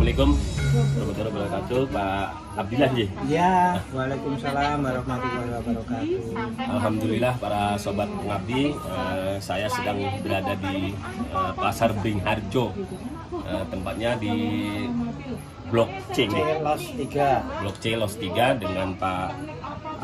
Assalamualaikum warahmatullahi wabarakatuh, Pak Abdillah. Ya, waalaikumsalam warahmatullahi wabarakatuh. Alhamdulillah para sobat pengabdi, saya sedang berada di Pasar Beringharjo, tempatnya di Blok C, Blok C Los 3 dengan Pak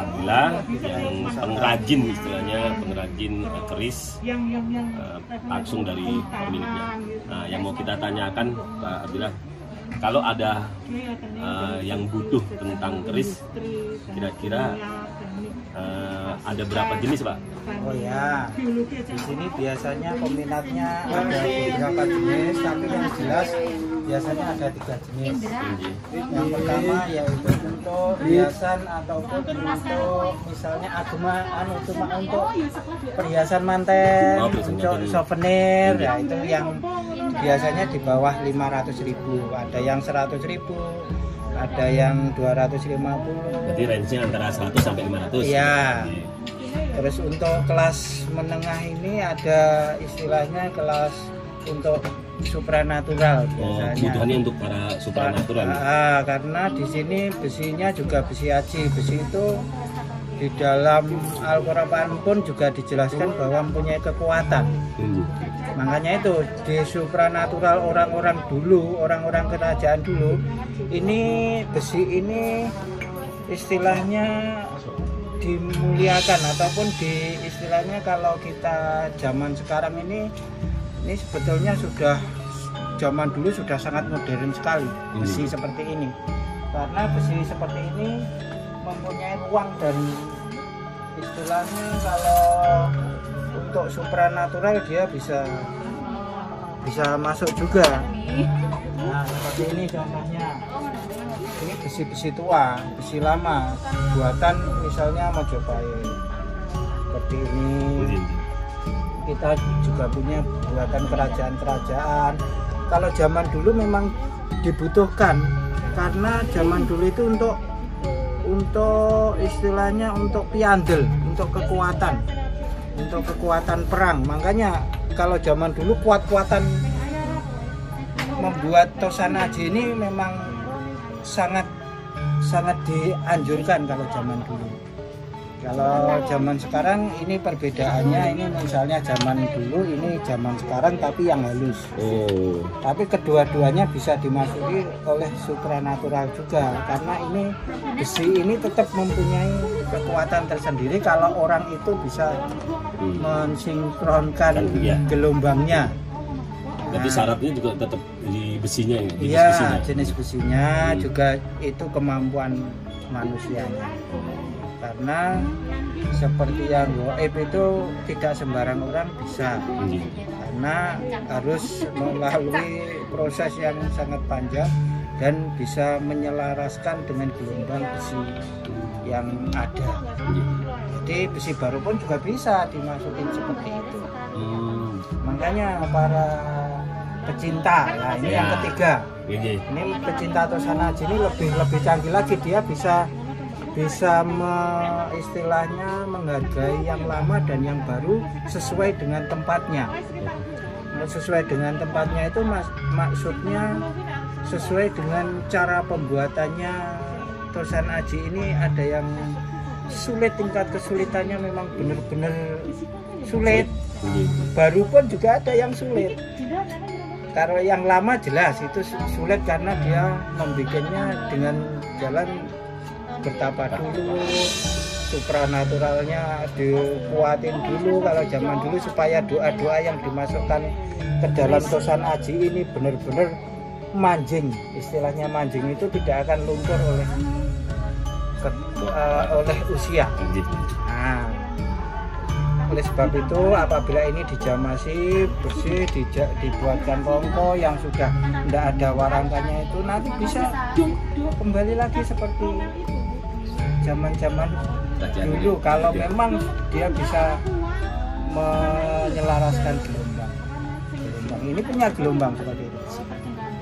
Abdillah yang pengrajin, istilahnya pengrajin keris langsung dari pemiliknya. Nah, yang mau kita tanyakan Pak Abdillah, kalau ada yang butuh tentang keris, kira-kira ada berapa jenis, Pak? Oh ya, di sini biasanya peminatnya ada beberapa jenis, tapi yang jelas biasanya ada 3 jenis. Yang pertama yaitu untuk hiasan ataupun untuk misalnya cuma untuk perhiasan manten, untuk souvenir, ya itu yang biasanya di bawah 500.000, ada yang 100.000, ada yang 250. Jadi range-nya antara 100 sampai 500. Iya. Terus untuk kelas menengah ini ada istilahnya kelas untuk supranatural biasanya. Kebutuhannya untuk para supranatural. Karena di sini besinya juga besi aji. Besi itu di dalam Al-Quran pun juga dijelaskan bahwa mempunyai kekuatan. Makanya itu di supranatural orang-orang dulu, orang-orang kerajaan dulu, ini besi ini istilahnya dimuliakan, ataupun di istilahnya kalau kita zaman sekarang ini sebetulnya sudah zaman dulu sudah sangat modern sekali besi seperti ini, karena besi seperti ini mempunyai ruang dan istilahnya kalau untuk supranatural dia bisa masuk juga. Nah, seperti ini contohnya. Ini besi-besi tua, besi lama, buatan misalnya Majapahit. Seperti ini. Kita juga punya buatan kerajaan-kerajaan. Kalau zaman dulu memang dibutuhkan, karena zaman dulu itu untuk istilahnya untuk piandel, untuk kekuatan perang. Makanya kalau zaman dulu kuat-kuatan membuat tosan aji ini memang sangat dianjurkan kalau zaman dulu. Kalau zaman sekarang ini perbedaannya, ini misalnya zaman dulu, ini zaman sekarang tapi yang halus. Tapi kedua-duanya bisa dimasuki oleh supranatural juga, karena ini besi ini tetap mempunyai kekuatan tersendiri kalau orang itu bisa mensinkronkan gelombangnya. Jadi syaratnya juga tetap di besinya ya? Iya, jenis besinya juga itu kemampuan manusianya. Karena seperti yang goib itu tidak sembarang orang bisa, karena harus melalui proses yang sangat panjang dan bisa menyelaraskan dengan gelombang besi yang ada. Jadi besi baru pun juga bisa dimasukin seperti itu. Makanya para pecinta, ya ini yang ketiga. Ini pecinta tosan aji ini lebih canggih lagi, dia bisa istilahnya menghargai yang lama dan yang baru sesuai dengan tempatnya. Sesuai dengan tempatnya itu maksudnya sesuai dengan cara pembuatannya. Tosan aji ini ada yang sulit, tingkat kesulitannya memang benar-benar sulit. Baru pun juga ada yang sulit. Kalau yang lama jelas itu sulit karena dia membuatnya dengan jalan bertapa dulu, supranaturalnya dikuatin dulu kalau zaman dulu, supaya doa-doa yang dimasukkan ke dalam tosan aji ini benar-benar manjing. Istilahnya manjing itu tidak akan luntur oleh usia. Nah, oleh sebab itu apabila ini dijamasi bersih, dibuatkan rongko yang sudah tidak ada warangkanya, itu nanti bisa kembali lagi seperti zaman-zaman dulu, kalau memang dia bisa menyelaraskan gelombang. Ini punya gelombang seperti itu.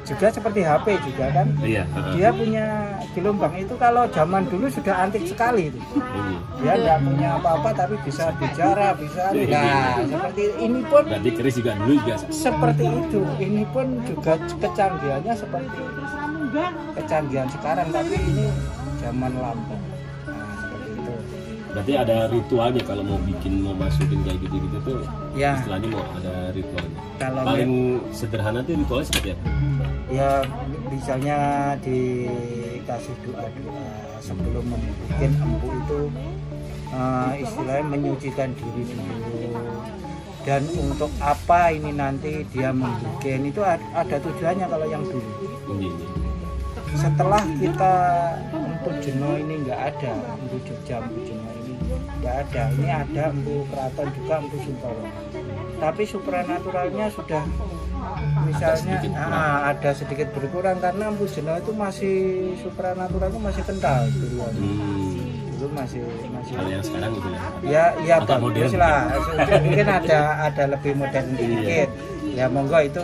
juga seperti HP juga kan. Iya. Dia punya gelombang itu kalau zaman dulu sudah antik sekali itu. Dia nggak punya apa-apa tapi bisa bicara, bisa. Nah, seperti ini pun. Berarti keris juga dulu juga Seperti itu. Ini pun juga kecanggihannya seperti kecanggihan sekarang, tapi ini zaman lampau. Nah, seperti itu. Berarti ada ritualnya kalau mau masukin kayak gitu-gitu tuh. Ya. Istilahnya mau ada ritualnya. Kalau Paling sederhana tuh ritualnya seperti apa? ya misalnya dikasih doa-doa sebelum membuat empu itu, istilahnya menyucikan diri dulu. Dan untuk apa ini nanti dia membuat itu ada tujuannya kalau yang dulu. Setelah kita empu Jeno ini nggak ada, empu Jogja, empu Jeno ini nggak ada. Ini ada empu Keraton juga, empu Suntoro. Tapi supranaturalnya sudah misalnya ada sedikit berkurang karena empu Jeno itu masih supranaturalnya masih kental dulu. Dulu masih. Kalau yang sekarang gitu ya. Ya bagus lah. Mungkin ada lebih modern sedikit. Ya monggo itu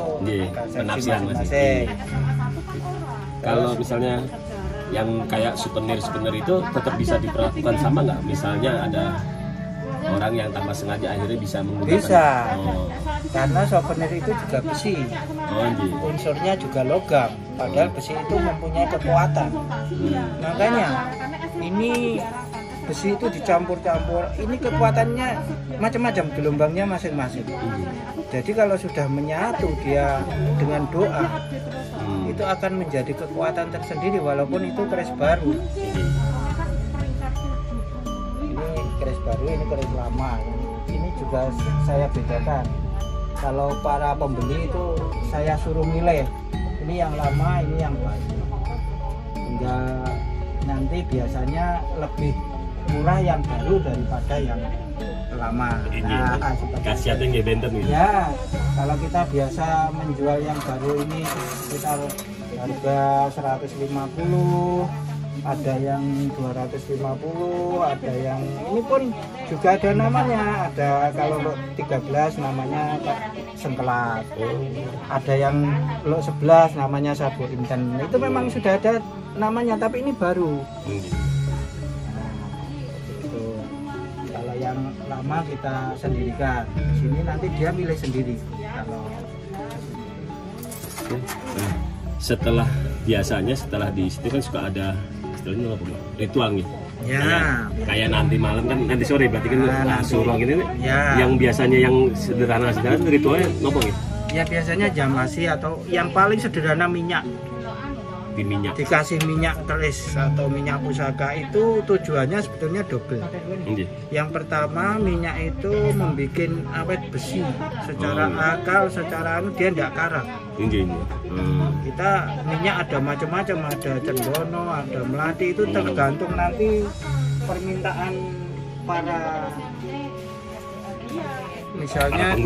persepsi masing-masing. Kalau misalnya yang kayak souvenir itu tetap bisa diperlakukan sama nggak? Misalnya ada orang yang tanpa sengaja akhirnya bisa menggunakan. Bisa. Karena souvenir itu juga besi. Unsurnya juga logam. Padahal besi itu mempunyai kekuatan. Makanya ini besi itu dicampur-campur. Ini kekuatannya macam-macam, gelombangnya masing-masing. Jadi kalau sudah menyatu dia dengan doa, itu akan menjadi kekuatan tersendiri walaupun itu keris baru. Ini keris baru, ini keris lama. Ini juga saya bedakan. Kalau para pembeli itu saya suruh milih. Ini yang lama, ini yang baru. Hingga nanti biasanya lebih murah yang baru daripada yang lama. Khasiatnya nggak benten gitu. Ya, kalau kita biasa menjual yang baru ini sekitar harga 150, ada yang 250, ada yang ini pun juga ada namanya. Ada kalau lot 13 namanya Sengkelat. Ada yang lot 11 namanya Sabu Inten. Itu memang sudah ada namanya tapi ini baru. Yang lama kita sendirikan. Di sini nanti dia milih sendiri. Kalau setelah di situ kan suka ada istilahnya apa? Ritual gitu. Ya. Kayak nanti malam kan, nanti sore berarti kan surong ini. Ya. Yang biasanya yang sederhana ritualnya nopo gitu. Ya biasanya jamasi atau yang paling sederhana minyak. Dikasih minyak keris atau minyak pusaka itu tujuannya sebetulnya double. Yang pertama minyak itu membuat awet besi secara akal, secara dia tidak karat. Kita minyak ada macam-macam, ada cendono, ada melati, itu tergantung nanti permintaan para misalnya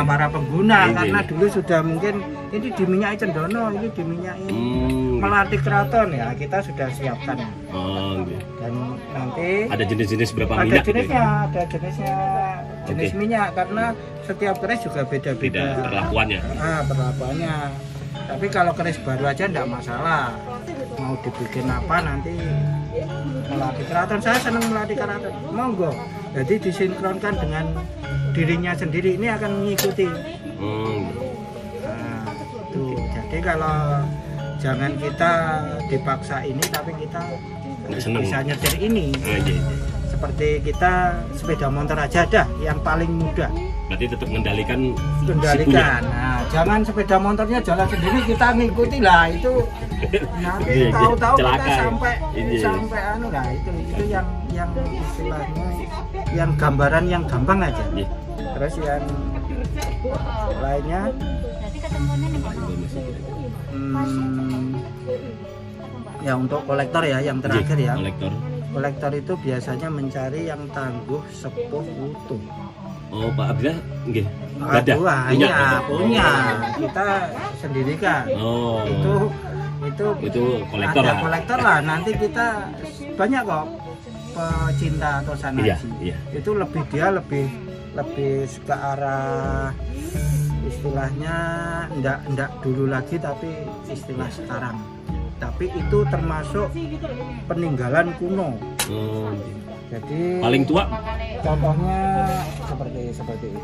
para pengguna karena dulu sudah mungkin ini diminyaki cendono, ini diminyaki melati keraton ya, kita sudah siapkan. Dan nanti ada jenis-jenis berapa ada minyak? Jenisnya jenis minyak karena setiap keris juga beda-beda perlakuannya. Tapi kalau keris baru aja enggak masalah. Mau dibikin apa nanti melati keraton, saya senang melati keraton, monggo. Jadi disinkronkan dengan dirinya sendiri, ini akan mengikuti. Nah, tuh. Jadi kalau jangan kita dipaksa ini, tapi kita bisa nyetir ini. Seperti kita sepeda motor aja dah, yang paling mudah. Berarti tetap mengendalikan. Nah, jangan sepeda motornya jalan sendiri kita ngikuti lah, itu nanti tahu-tahu kita sampai nah itu yang istilahnya yang gambaran yang gampang aja. Terus yang lainnya ya untuk kolektor ya, yang terakhir ya. Kolektor itu biasanya mencari yang tangguh, sepuh, utuh. Oh, Pak Abdillah nggih. Punya. Kita sendirikan. Itu kolektor ada kolektor lah. Nanti kita banyak kok pecinta atau sanaji. Itu lebih ke arah istilahnya enggak dulu lagi tapi istilah sekarang. Tapi itu termasuk peninggalan kuno. Jadi Paling tua? contohnya seperti ini.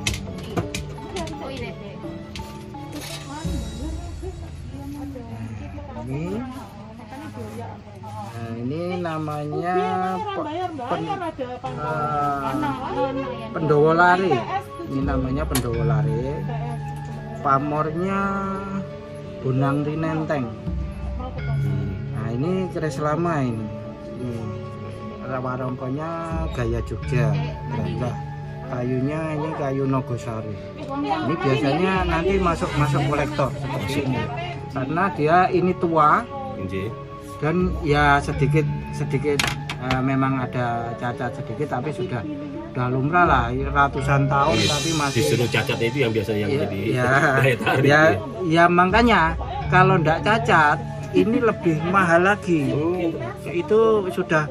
Ini namanya Pendowo Lare. Ini namanya Pendowo Lare. Pamornya Bonang Rinenteng. Nah, ini keris lama ini. Rawa-rongkonya gaya Jogja. Nah, kayunya ini kayu Nogosari. Ini biasanya nanti masuk kolektor seperti ini. Karena dia ini tua. Dan ya sedikit memang ada cacat sedikit, tapi sudah lumrah lah ratusan tahun tapi masih disuruh cacatnya itu yang biasanya yang jadi daya tarik. Ya makanya kalau ndak cacat ini lebih mahal lagi. Itu sudah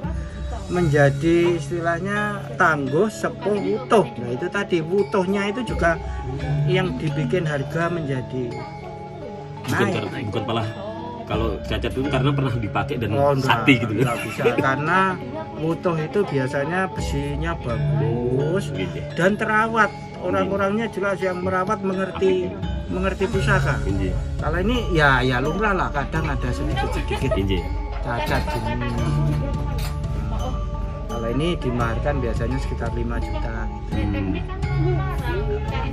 menjadi istilahnya tangguh sepuh utuh. Nah itu tadi utuhnya itu juga yang dibikin harga menjadi naik. Bukan malah kalau cacat itu karena pernah dipakai dan sakti gitu. Enggak bisa karena utuh itu biasanya besinya bagus dan terawat. Orang-orangnya jelas yang merawat mengerti pusaka. Kalau ini ya lumrah lah, kadang ada sedikit cacat gini. Kalau ini dimaharkan biasanya sekitar 5 juta gitu.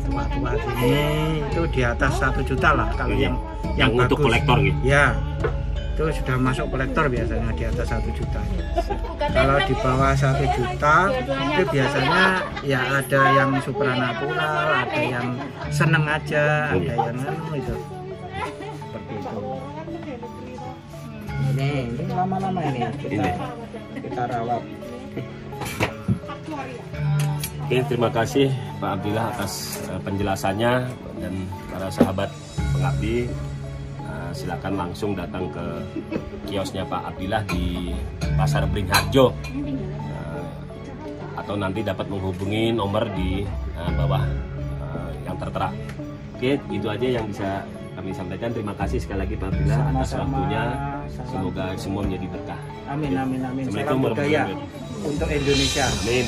Tua-tua ini itu di atas 1 juta lah kalau yang untuk bagus. Kolektor gitu. Ya, itu sudah masuk kolektor biasanya di atas 1 juta. Kalau di bawah 1 juta itu biasanya ya ada yang supranatural, ada yang seneng aja, ada yang itu seperti itu. Ini lama-lama ini kita rawat. Oke, terima kasih Pak Abdillah atas penjelasannya, dan para sahabat pengabdi silakan langsung datang ke kiosnya Pak Abdillah di Pasar Beringharjo, atau nanti dapat menghubungi nomor di bawah yang tertera. Oke, itu aja yang bisa kami sampaikan. Terima kasih sekali lagi Pak Abdillah atas waktunya. Semoga semua menjadi berkah. Amin. Assalamualaikum Salam budaya untuk Indonesia. Amin.